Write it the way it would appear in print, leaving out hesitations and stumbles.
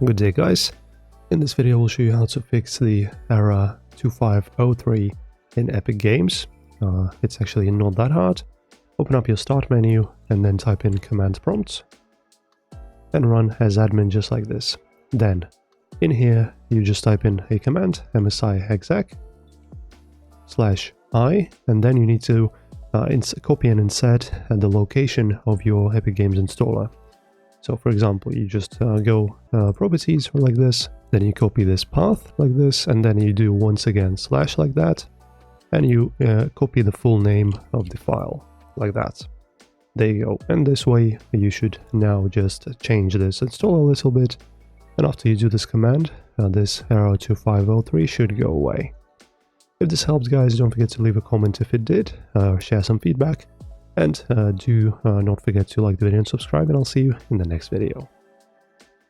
Good day guys, in this video we'll show you how to fix the error 2503 in Epic Games. It's actually not that hard. Open up your start menu and then type in command prompt and run as admin just like this. Then in here you just type in a command msi exec /i and then you need to copy and insert the location of your Epic Games installer. So for example, you just go properties or like this, then you copy this path like this, and then you do once again / like that, and you copy the full name of the file like that. There you go. And this way you should now just change this installer a little bit, and after you do this command, this error 2503 should go away. If this helps guys, don't forget to leave a comment if it did, share some feedback, and do not forget to like the video and subscribe, and I'll see you in the next video.